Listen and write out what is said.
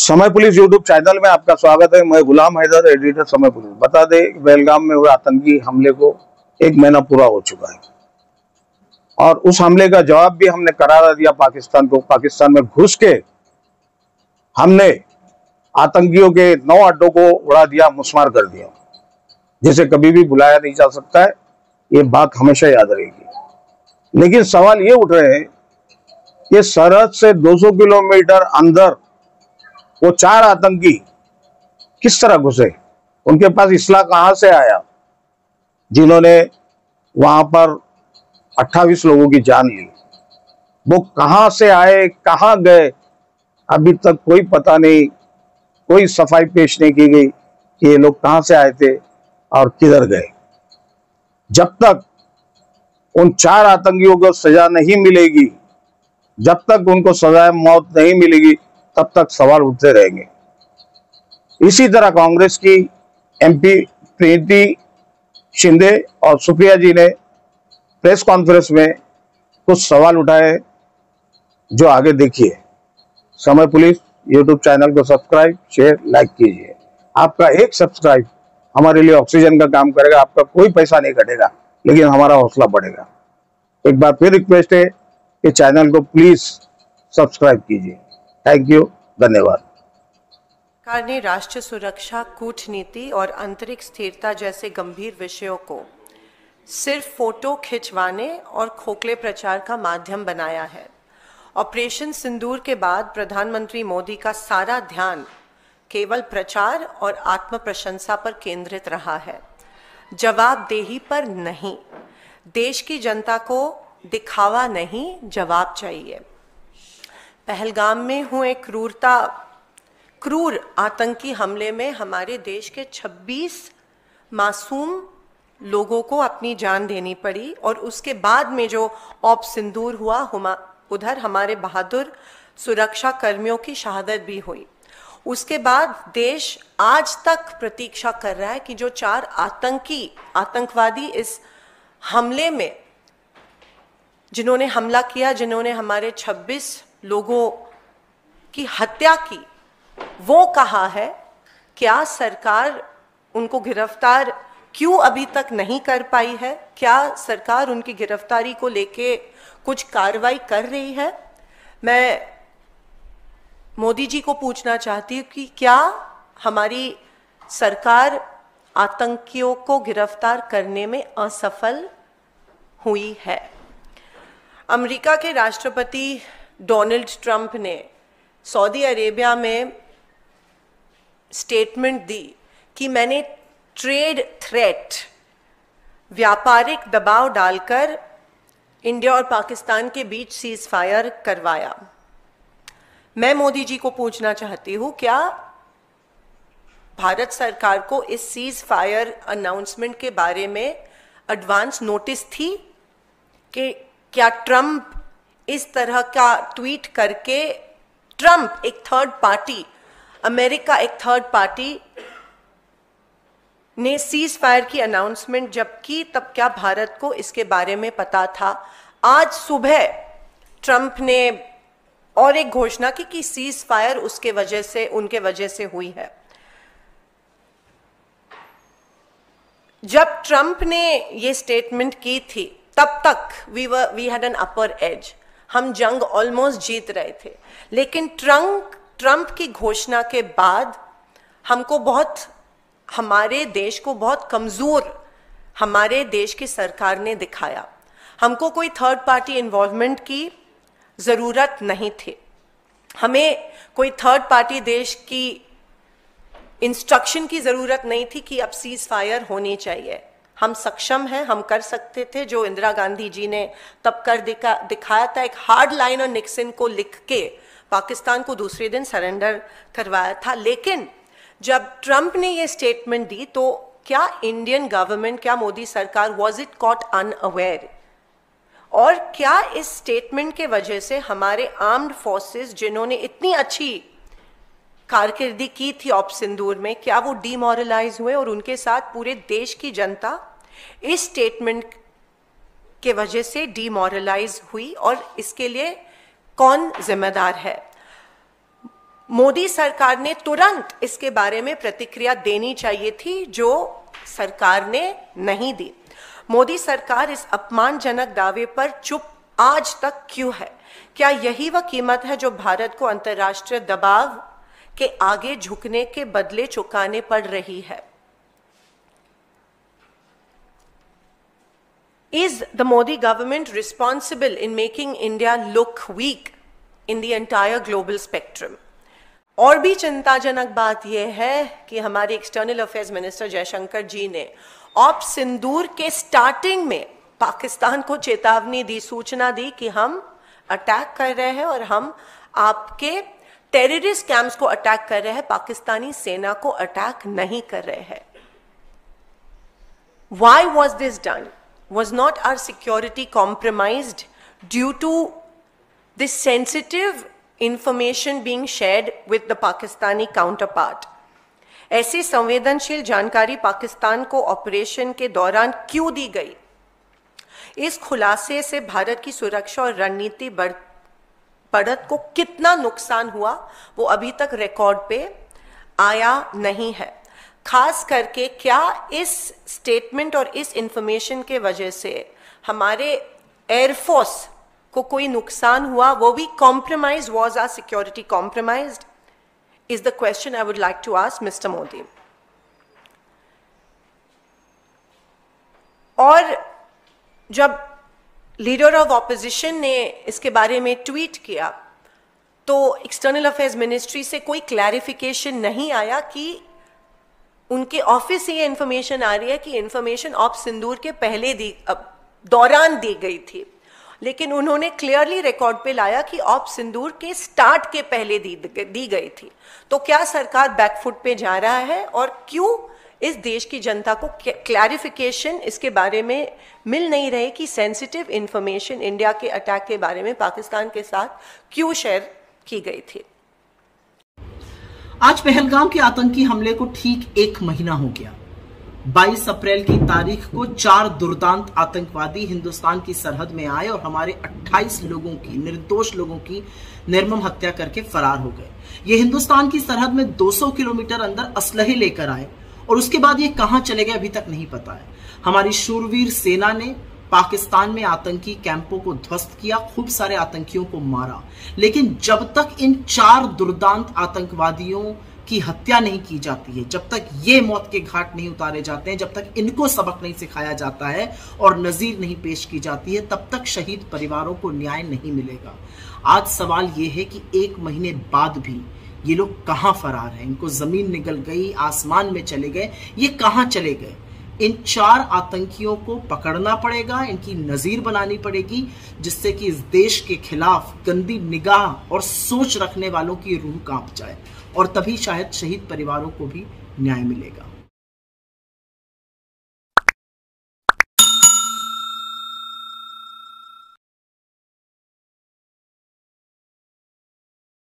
समय police YouTube channel में आपका स्वागत है। मैं गुलाम हैदर, एडिटर समय पुलिस। बता दें, बेलगाम में हुए आतंकी हमले को 1 महीना पूरा हो चुका है और उस हमले का जवाब भी हमने करारा दिया पाकिस्तान को। पाकिस्तान में घुस के हमने आतंकियों के 9 अड्डों को उड़ा दिया, मुस्मार कर दिया, जिसे कभी भी भुलाया नहीं जा सकता है। ये बात हमेशा याद रहेगी। लेकिन सवाल ये उठ रहे हैं कि सरहद से 200 किलोमीटर अंदर वो 4 आतंकी किस तरह घुसे, उनके पास इसलाह कहां से आया, जिन्होंने वहां पर 28 लोगों की जान ली। वो कहां से आए, कहां गए, अभी तक कोई पता नहीं, कोई सफाई पेश नहीं की गई कि ये लोग कहां से आए थे और किधर गए। जब तक उन 4 आतंकियों को सजा नहीं मिलेगी, जब तक उनको सजाए मौत नहीं मिलेगी, तब तक सवाल उठते रहेंगे। इसी तरह कांग्रेस की एमपी प्रीति शिंदे और सुप्रिया जी ने प्रेस कॉन्फ्रेंस में कुछ सवाल उठाए, जो आगे देखिए। समय पुलिस यूट्यूब चैनल को सब्सक्राइब, शेयर, लाइक कीजिए। आपका एक सब्सक्राइब हमारे लिए ऑक्सीजन का काम करेगा। आपका कोई पैसा नहीं कटेगा, लेकिन हमारा हौसला बढ़ेगा। एक बार फिर रिक्वेस्ट है कि चैनल को प्लीज सब्सक्राइब कीजिए। थैंक यू, धन्यवाद। सरकार ने राष्ट्रीय सुरक्षा, कूटनीति और आंतरिक स्थिरता जैसे गंभीर विषयों को सिर्फ फोटो खिंचवाने और खोखले प्रचार का माध्यम बनाया है। ऑपरेशन सिंदूर के बाद प्रधानमंत्री मोदी का सारा ध्यान केवल प्रचार और आत्म प्रशंसा पर केंद्रित रहा है, जवाबदेही पर नहीं। देश की जनता को दिखावा नहीं, जवाब चाहिए। पहलगाम में हुए क्रूर आतंकी हमले में हमारे देश के 26 मासूम लोगों को अपनी जान देनी पड़ी और उसके बाद में जो ऑप सिंदूर हुआ, उधर हमारे बहादुर सुरक्षा कर्मियों की शहादत भी हुई। उसके बाद देश आज तक प्रतीक्षा कर रहा है कि जो 4 आतंकवादी इस हमले में जिन्होंने हमला किया, जिन्होंने हमारे 26 लोगों की हत्या की, वो कहाँ है? क्या सरकार उनको गिरफ्तार क्यों अभी तक नहीं कर पाई है? क्या सरकार उनकी गिरफ्तारी को लेके कुछ कार्रवाई कर रही है? मैं मोदी जी को पूछना चाहती हूँ कि क्या हमारी सरकार आतंकियों को गिरफ्तार करने में असफल हुई है? अमेरिका के राष्ट्रपति डोनाल्ड ट्रंप ने सऊदी अरेबिया में स्टेटमेंट दी कि मैंने ट्रेड थ्रेट, व्यापारिक दबाव डालकर इंडिया और पाकिस्तान के बीच सीज फायर करवाया। मैं मोदी जी को पूछना चाहती हूँ, क्या भारत सरकार को इस सीज फायर अनाउंसमेंट के बारे में एडवांस नोटिस थी कि क्या ट्रंप इस तरह का ट्वीट करके, ट्रंप एक थर्ड पार्टी, अमेरिका एक थर्ड पार्टी ने सीज फायर की अनाउंसमेंट जब की, तब क्या भारत को इसके बारे में पता था? आज सुबह ट्रंप ने और एक घोषणा की कि सीज फायर उनके वजह से हुई है। जब ट्रंप ने ये स्टेटमेंट की थी, तब तक we had an upper edge, हम जंग ऑलमोस्ट जीत रहे थे। लेकिन ट्रंप की घोषणा के बाद हमारे देश को बहुत कमजोर हमारे देश की सरकार ने दिखाया। हमको कोई थर्ड पार्टी इन्वॉल्वमेंट की जरूरत नहीं थी। हमें कोई थर्ड पार्टी देश की इंस्ट्रक्शन की जरूरत नहीं थी कि अब सीज फायर होनी चाहिए। हम सक्षम हैं, हम कर सकते थे जो इंदिरा गांधी जी ने तब कर दिखाया था। एक हार्ड लाइन और निक्सन को लिख के पाकिस्तान को दूसरे दिन सरेंडर करवाया था। लेकिन जब ट्रंप ने ये स्टेटमेंट दी, तो क्या इंडियन गवर्नमेंट, क्या मोदी सरकार वॉज इट कॉट अनअवेयर? और क्या इस स्टेटमेंट के वजह से हमारे आर्म्ड फोर्सेस, जिन्होंने इतनी अच्छी कारकिर्दी की थी ऑप सिंदूर में, क्या वो डीमोरलाइज हुए और उनके साथ पूरे देश की जनता इस स्टेटमेंट के वजह से डीमोरलाइज हुई? और इसके लिए कौन जिम्मेदार है? मोदी सरकार ने तुरंत इसके बारे में प्रतिक्रिया देनी चाहिए थी, जो सरकार ने नहीं दी। मोदी सरकार इस अपमानजनक दावे पर चुप आज तक क्यों है? क्या यही वह कीमत है जो भारत को अंतर्राष्ट्रीय दबाव के आगे झुकने के बदले चुकाने पड़ रही है? Is the Modi government responsible in making India look weak in the entire global spectrum? और भी चिंताजनक बात यह है कि हमारे एक्सटर्नल अफेयर्स मिनिस्टर जयशंकर जी ने ऑपरेशन सिंदूर के स्टार्टिंग में पाकिस्तान को चेतावनी दी, सूचना दी कि हम अटैक कर रहे हैं और हम आपके टेररिस्ट कैंप्स को अटैक कर रहे हैं, पाकिस्तानी सेना को अटैक नहीं कर रहे हैं। Why was this done? Was not our security compromised due to this sensitive information being shared with the Pakistani counterpart? ऐसी संवेदनशील जानकारी पाकिस्तान को ऑपरेशन के दौरान क्यों दी गई? इस खुलासे से भारत की सुरक्षा और रणनीति बढ़त को कितना नुकसान हुआ, वो अभी तक रिकॉर्ड पे आया नहीं है। खास करके क्या इस स्टेटमेंट और इस इंफॉर्मेशन के वजह से हमारे एयरफोर्स को कोई नुकसान हुआ, वो भी compromise? Was our security compromised? Is the question I would like to ask mister Modi. और जब लीडर ऑफ ऑपोजिशन ने इसके बारे में ट्वीट किया तो एक्सटर्नल अफेयर्स मिनिस्ट्री से कोई क्लैरिफिकेशन नहीं आया कि उनके ऑफिस से ये इंफॉर्मेशन आ रही है कि इंफॉर्मेशन ऑपरेशन सिंदूर के पहले दौरान दी गई थी, लेकिन उन्होंने क्लियरली रिकॉर्ड पे लाया कि ऑपरेशन सिंदूर के स्टार्ट के पहले दी गई थी। तो क्या सरकार बैकफुट पे जा रहा है और क्यों इस देश की जनता को क्लैरिफिकेशन इसके बारे में मिल नहीं रहे कि सेंसिटिव इंफॉर्मेशन इंडिया के अटैक के बारे में पाकिस्तान के साथ क्यों शेयर की गई थी? आज पहलगाम के आतंकी हमले को ठीक 1 महीना हो गया। 22 अप्रैल की तारीख को 4 दुर्दांत आतंकवादी हिंदुस्तान की सरहद में आए और हमारे 28 लोगों की, निर्दोष लोगों की निर्मम हत्या करके फरार हो गए। ये हिंदुस्तान की सरहद में 200 किलोमीटर अंदर असलहे लेकर आए और उसके बाद ये कहां चले गए अभी तक नहीं पता है। हमारी शूरवीर सेना ने पाकिस्तान में आतंकी कैंपों को ध्वस्त किया, खूब सारे आतंकियों को मारा, लेकिन जब तक इन 4 दुर्दांत आतंकवादियों की हत्या नहीं की जाती है, जब तक ये मौत के घाट नहीं उतारे जाते हैं, जब तक इनको सबक नहीं सिखाया जाता है और नजीर नहीं पेश की जाती है, तब तक शहीद परिवारों को न्याय नहीं मिलेगा। आज सवाल ये है कि 1 महीने बाद भी ये लोग कहां फरार हैं? इनको जमीन निगल गई, आसमान में चले गए, ये कहां चले गए? इन 4 आतंकियों को पकड़ना पड़ेगा, इनकी नजीर बनानी पड़ेगी, जिससे कि इस देश के खिलाफ गंदी निगाह और सोच रखने वालों की रूह कांप जाए और तभी शायद शहीद परिवारों को भी न्याय मिलेगा।